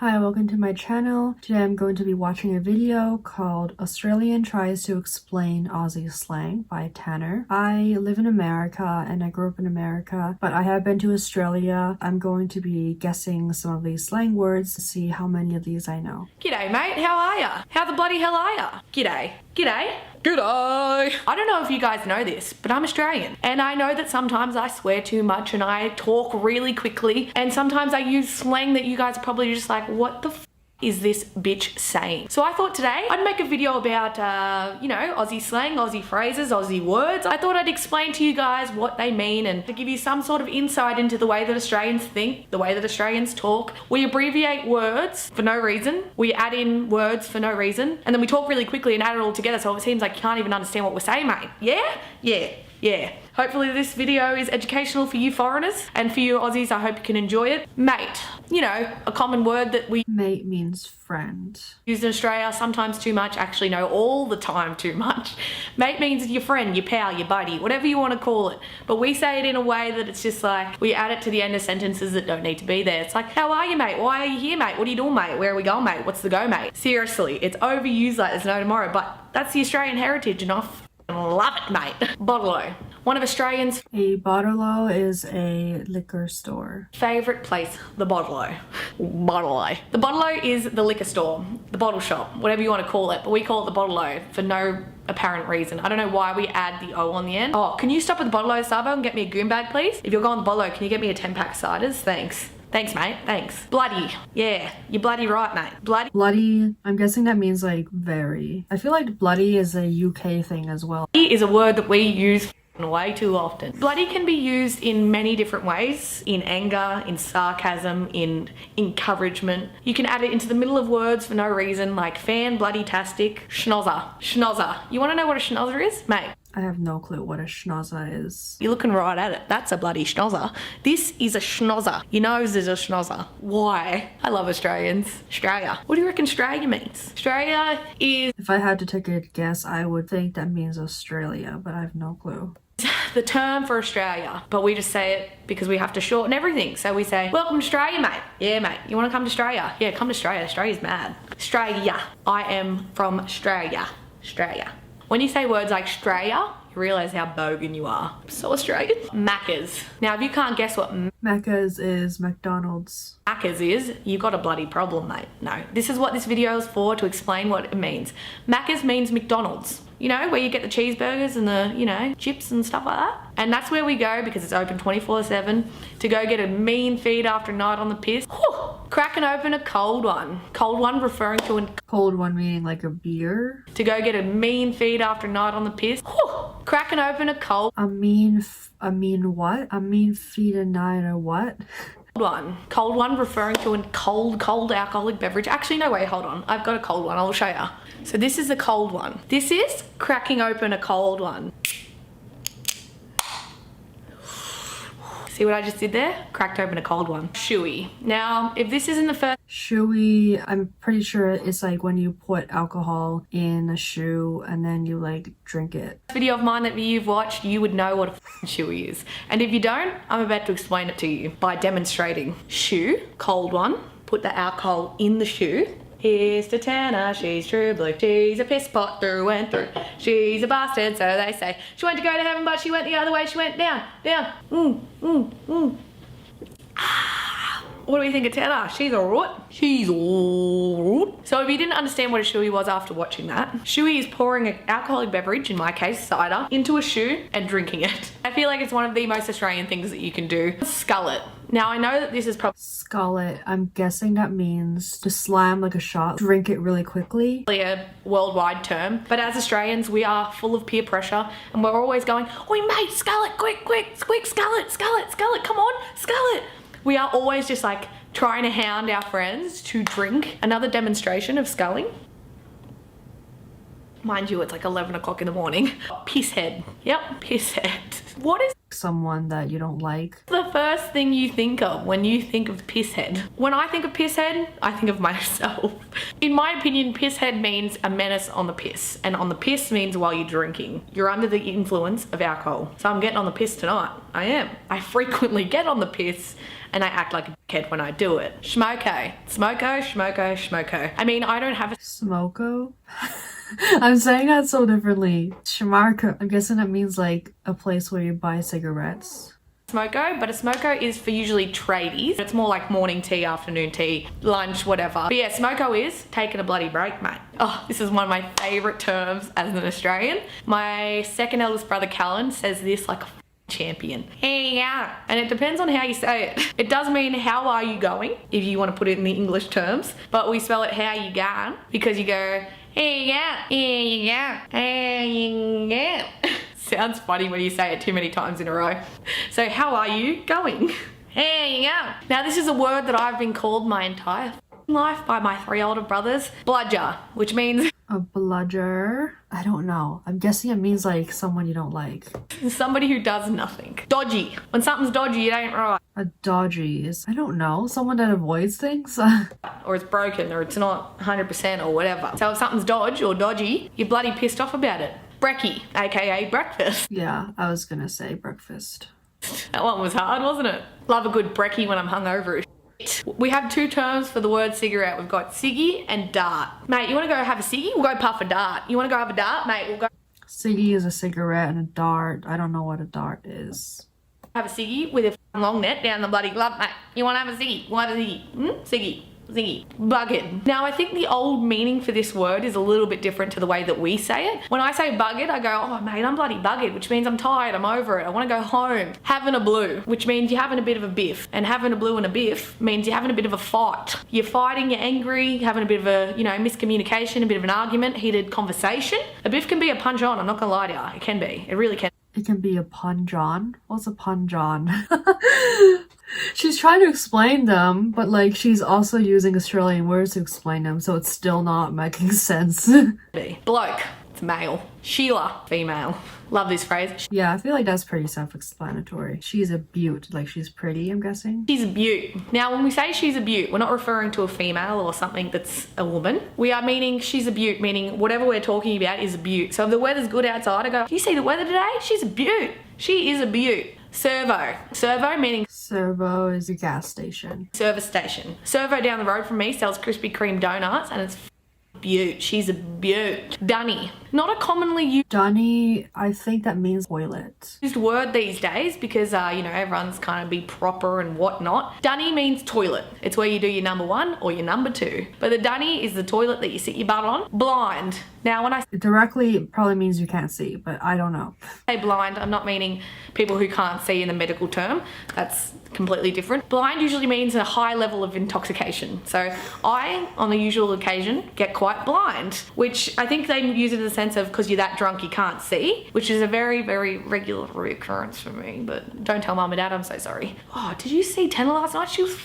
Hi, welcome to my channel. Today I'm going to be watching a video called Australian Tries to Explain Aussie Slang by Tanner. I live in America and I grew up in America, but I have been to Australia. I'm going to be guessing some of these slang words to see how many of these I know. G'day mate, how are ya? How the bloody hell are ya? G'day. G'day. G'day! I don't know if you guys know this, but I'm Australian. And I know that sometimes I swear too much and I talk really quickly. And sometimes I use slang that you guys are probably just like, what the f is this bitch saying? So I thought today I'd make a video about, Aussie slang, Aussie phrases, Aussie words. I thought I'd explain to you guys what they mean and to give you some sort of insight into the way that Australians think, the way that Australians talk. We abbreviate words for no reason. We add in words for no reason. And then we talk really quickly and add it all together so it seems like you can't even understand what we're saying, mate. Yeah? Yeah. Hopefully this video is educational for you foreigners, and for you Aussies, I hope you can enjoy it. Mate, you know, a common word that we Mate means friend. use in Australia, sometimes too much, actually no, all the time too much. Mate means your friend, your pal, your buddy, whatever you want to call it. But we say it in a way that it's just like, we add it to the end of sentences that don't need to be there. It's like, how are you, mate? Why are you here, mate? What are you doing, mate? Where are we going, mate? What's the go, mate? Seriously, it's overused like there's no tomorrow, but that's the Australian heritage and I love it, mate. Bottle-o. One of Australians' A bottle-o is a liquor store. favourite place, the Bottle-o. Bottle-o. The Bottle-o is the liquor store, the bottle shop, whatever you want to call it, but we call it the Bottle-o for no apparent reason. I don't know why we add the O on the end. Oh, can you stop at the Bottle-o, Sabo, and get me a goon bag, please? If you're going to the Bottle-o, can you get me a 10-pack ciders? Thanks. Thanks, mate. Thanks. Bloody. Yeah, you're bloody right, mate. Bloody, I'm guessing that means like very. I feel like bloody is a UK thing as well. Bloody is a word that we use way too often. Bloody can be used in many different ways. In anger, in sarcasm, in encouragement. You can add it into the middle of words for no reason, like fan, bloody-tastic, schnozzer. Schnozzer. You want to know what a schnozzer is? Mate. I have no clue what a schnozzer is. You're looking right at it. That's a bloody schnozzer. This is a schnozzer. Your nose is a schnozzer. Why? I love Australians. Australia. What do you reckon Australia means? Australia is If I had to take a guess, I would think that means Australia, but I have no clue. the term for Australia, but we just say it because we have to shorten everything. So we say, welcome to Australia, mate. Yeah, mate. You want to come to Australia? Yeah, come to Australia. Australia's mad. Australia. I am from Australia. Australia. When you say words like Australia, you realise how bogan you are. So Australian. Macca's. Now, if you can't guess what Macca's is McDonald's. Macca's is, you've got a bloody problem, mate. No, this is what this video is for, to explain what it means. Macca's means McDonald's. You know, where you get the cheeseburgers and the, you know, chips and stuff like that. And that's where we go, because it's open 24/7, to go get a mean feed after a night on the piss. Whew, cracking open a cold one. Cold one referring to Cold one meaning like a beer. to go get a mean feed after a night on the piss. Whew, cracking open a cold A mean what? A mean feed a night or what? one. Cold one referring to a cold alcoholic beverage. Actually, no, wait, hold on. I've got a cold one. I'll show you. So this is a cold one. This is cracking open a cold one. See what I just did there? Cracked open a cold one. Shoey. Now, if this isn't the first Shoey, I'm pretty sure it's like when you put alcohol in a shoe and then you like drink it. video of mine that you've watched, you would know what a shoey is. And if you don't, I'm about to explain it to you by demonstrating. Shoe, cold one, put the alcohol in the shoe. Here's to Tana, she's true blue. She's a piss pot through and through. She's a bastard, so they say. She went to go to heaven, but she went the other way. She went down. What do we think of Tana? She's alright. She's alright. So if you didn't understand what a shoey was after watching that, shoey is pouring an alcoholic beverage, in my case cider, into a shoe and drinking it. I feel like it's one of the most Australian things that you can do. Scull it. Now I know that this is probably Skull it. I'm guessing that means to slam like a shot, drink it really quickly. a worldwide term, but as Australians we are full of peer pressure and we're always going, oi mate, scull it, quick, scull it, come on, scull it. We are always just like trying to hound our friends to drink. Another demonstration of sculling. Mind you, it's like 11 o'clock in the morning. Pisshead. Yep, pisshead. What is Someone that you don't like. the first thing you think of when you think of pisshead? When I think of pisshead, I think of myself. In my opinion, pisshead means a menace on the piss. And on the piss means while you're drinking. You're under the influence of alcohol. So I'm getting on the piss tonight. I am. I frequently get on the piss and I act like a kid when I do it. Schmoko. Smoko, schmoko, schmoko. I mean, I don't have a Smoko? I'm saying that so differently. Shamarka. I'm guessing that means like a place where you buy cigarettes. smoko, but a smoko is for usually tradies. It's more like morning tea, afternoon tea, lunch, whatever. But yeah, smoko is taking a bloody break, mate. Oh, this is one of my favourite terms as an Australian. My second eldest brother, Callan, says this like a champion. Hey, yeah. And it depends on how you say it. It does mean how are you going, if you want to put it in the English terms, but we spell it how you going because you go, hey, yeah, hey, yeah, hey, yeah. Sounds funny when you say it too many times in a row. So how are you going? Hey, yeah. Now this is a word that I've been called my entire life by my 3 older brothers. Bludger, which means A bludger? I don't know. I'm guessing it means like someone you don't like. somebody who does nothing. Dodgy. When something's dodgy, it ain't right. A dodgy is, I don't know, someone that avoids things? Or it's broken, or it's not 100% or whatever. So if something's dodge or dodgy, you're bloody pissed off about it. Brekkie, aka breakfast. Yeah, I was gonna say breakfast. That one was hard, wasn't it? Love a good brekkie when I'm hungover. We have 2 terms for the word cigarette. We've got ciggy and dart. Mate, you want to go have a ciggy? We'll go puff a dart. You want to go have a dart? Mate, we'll go Ciggy is a cigarette and a dart. I don't know what a dart is. have a ciggy with a long net down the bloody glove. Mate, you want to have a ciggy? You want a ciggy? Ciggy. Ziggy. Buggered. Now I think the old meaning for this word is a little bit different to the way that we say it. When I say buggered, I go, oh mate, I'm bloody buggered, which means I'm tired, I'm over it, I want to go home. Having a blue, which means you're having a bit of a biff. And having a blue and a biff means you're having a bit of a fight. You're fighting, you're angry, you're having a bit of a, you know, miscommunication, a bit of an argument, heated conversation. A biff can be a punch on, I'm not gonna lie to you. It can be. It really can. It can be a punjon. What's a punjon? She's trying to explain them, but like she's also using Australian words to explain them, so it's still not making sense. Bloke, it's male. Sheila, female. Love this phrase. Yeah, I feel like that's pretty self-explanatory. She's a beaut, like she's pretty, I'm guessing. She's a beaut. Now when we say she's a beaut, we're not referring to a female or something that's a woman. We are meaning she's a beaut, meaning whatever we're talking about is a beaut. So if the weather's good outside, I go, you see the weather today? She's a beaut. She is a beaut. Servo. Servo meaning Servo is a gas station. service station. Servo down the road from me sells Krispy Kreme donuts and it's beaut. She's a beaut. Dunny. Not a commonly Dunny, I think that means toilet. used word these days because, you know, everyone's kind of be proper and whatnot. Dunny means toilet. It's where you do your number 1 or your number 2. But the dunny is the toilet that you sit your butt on. Blind. Now when I It directly probably means you can't see, but I don't know. say blind, I'm not meaning people who can't see in the medical term. That's completely different. Blind usually means a high level of intoxication. So I, on the usual occasion, get quite blind, which I think they use it in the sense of because you're that drunk you can't see, which is a very, very regular reoccurrence for me. But don't tell mum and dad, I'm so sorry. Oh, did you see Tanner last night? She was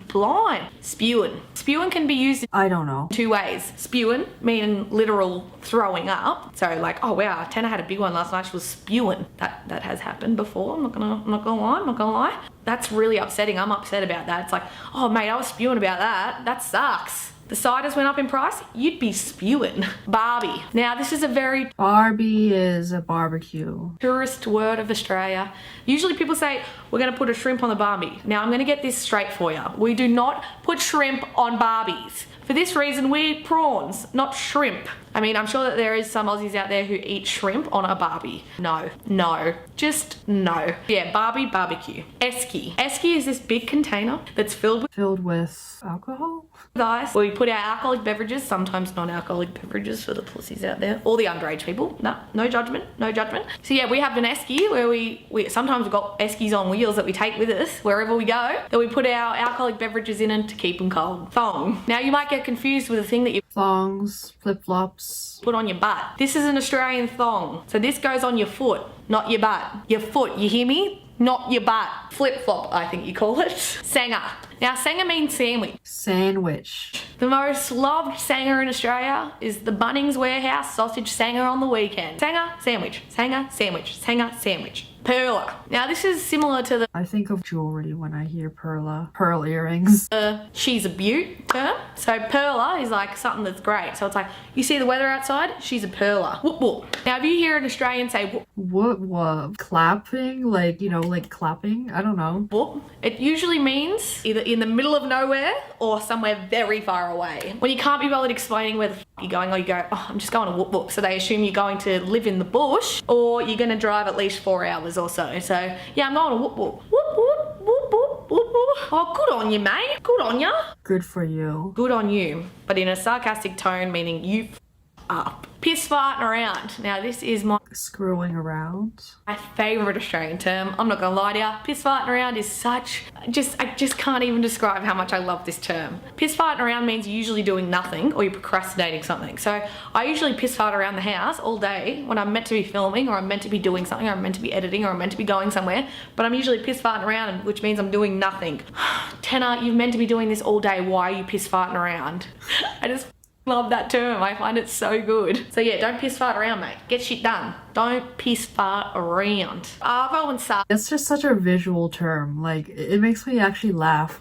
blind. Spewing. Spewing can be used in I don't know. 2 ways. Spewing, meaning literal throwing up. So like, oh wow, Tanner had a big one last night. She was spewing. That has happened before. I'm not gonna lie. That's really upsetting. I'm upset about that. It's like, oh mate, I was spewing about that. That sucks. The ciders went up in price, you'd be spewing. Barbie. Now this is a very Barbie is a barbecue. tourist word of Australia. Usually people say, we're gonna put a shrimp on the Barbie. Now I'm gonna get this straight for you. We do not put shrimp on Barbies. For this reason, we eat prawns, not shrimp. I mean, I'm sure that there is some Aussies out there who eat shrimp on a Barbie. No, just no. Yeah, Barbie barbecue. Esky. Esky is this big container that's filled with Alcohol? ice, where we put our alcoholic beverages, sometimes non-alcoholic beverages for the pussies out there, or the underage people. No judgment, no judgment. So yeah, we have an esky where we sometimes we've got eskies on wheels that we take with us wherever we go, that we put our alcoholic beverages in and to keep them cold. Thong. Now you might get confused with the thing that you Thongs, flip-flops. put on your butt. This is an Australian thong. So this goes on your foot, not your butt. Your foot, you hear me? Not your butt. Flip-flop, I think you call it. Sanger. Now, sanger means sandwich. Sandwich. The most loved sanger in Australia is the Bunnings Warehouse sausage sanger on the weekend. Sanger, sandwich. Sanger, sandwich. Sanger, sandwich. Perla. Now this is similar to I think of jewelry when I hear perla. Pearl earrings. the she's a beaut term. So perla is like something that's great. So it's like, you see the weather outside? She's a perla. Whoop whoop. Now if you hear an Australian say whoop What? Clapping? Like, you know, like clapping? I don't know. whoop, it usually means either in the middle of nowhere or somewhere very far away. When you can't be bothered explaining where the f you're going, or you go, oh, I'm just going to whoop whoop. So they assume you're going to live in the bush or you're going to drive at least 4 hours or so. So yeah, I'm going to whoop whoop. Whoop whoop, whoop whoop, whoop whoop. Oh, good on you, mate. Good on ya. Good for you. Good on you. But in a sarcastic tone, meaning you f up. Piss farting around. Now this is my Screwing around. favourite Australian term. I'm not gonna lie to you. Piss farting around is such, I just can't even describe how much I love this term. Piss farting around means you're usually doing nothing or you're procrastinating something. So I usually piss fart around the house all day when I'm meant to be filming or I'm meant to be doing something or I'm meant to be editing or I'm meant to be going somewhere, but I'm usually piss farting around, which means I'm doing nothing. Tenna, you're meant to be doing this all day. Why are you piss farting around? I just love that term. I find it so good. So yeah, don't piss fart around, mate. Get shit done. Don't piss fart around. Arvo and Savo. It's just such a visual term. Like, it makes me actually laugh.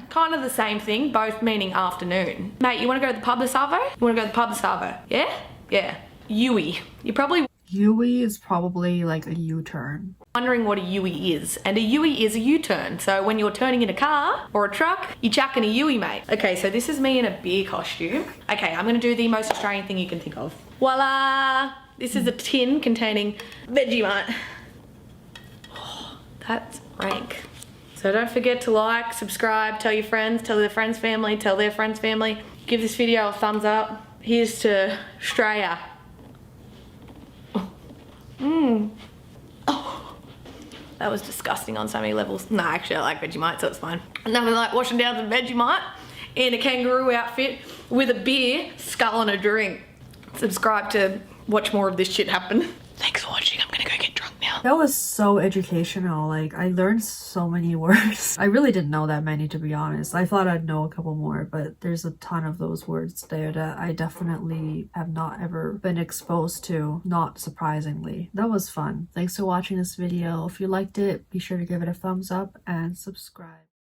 Kind of the same thing, both meaning afternoon. Mate, you want to go to the pub this Arvo? You want to go to the pub this Arvo? Yeah? Yeah. Yui. You probably Yui is probably like a U-turn. wondering what a Yui is, and a Yui is a U-turn. So when you're turning in a car or a truck, you're chucking a Yui, mate. Okay, so this is me in a beer costume. Okay, I'm gonna do the most Australian thing you can think of. Voila! This is a tin containing Vegemite. Oh, that's rank. So don't forget to like, subscribe, tell your friends, tell their friends' family, tell their friends' family. Give this video a thumbs up. Here's to Australia. Oh, that was disgusting on so many levels. Nah, actually I like Vegemite, so it's fine. Nothing like washing down some Vegemite in a kangaroo outfit with a beer, skull and a drink. Subscribe to watch more of this shit happen. Thanks for watching. I'm gonna go get drunk now. That was so educational. Like, I learned so many words. I really didn't know that many, to be honest. I thought I'd know a couple more, but there's a ton of those words there that I definitely have not ever been exposed to, not surprisingly. That was fun. Thanks for watching this video. If you liked it, be sure to give it a thumbs up and subscribe.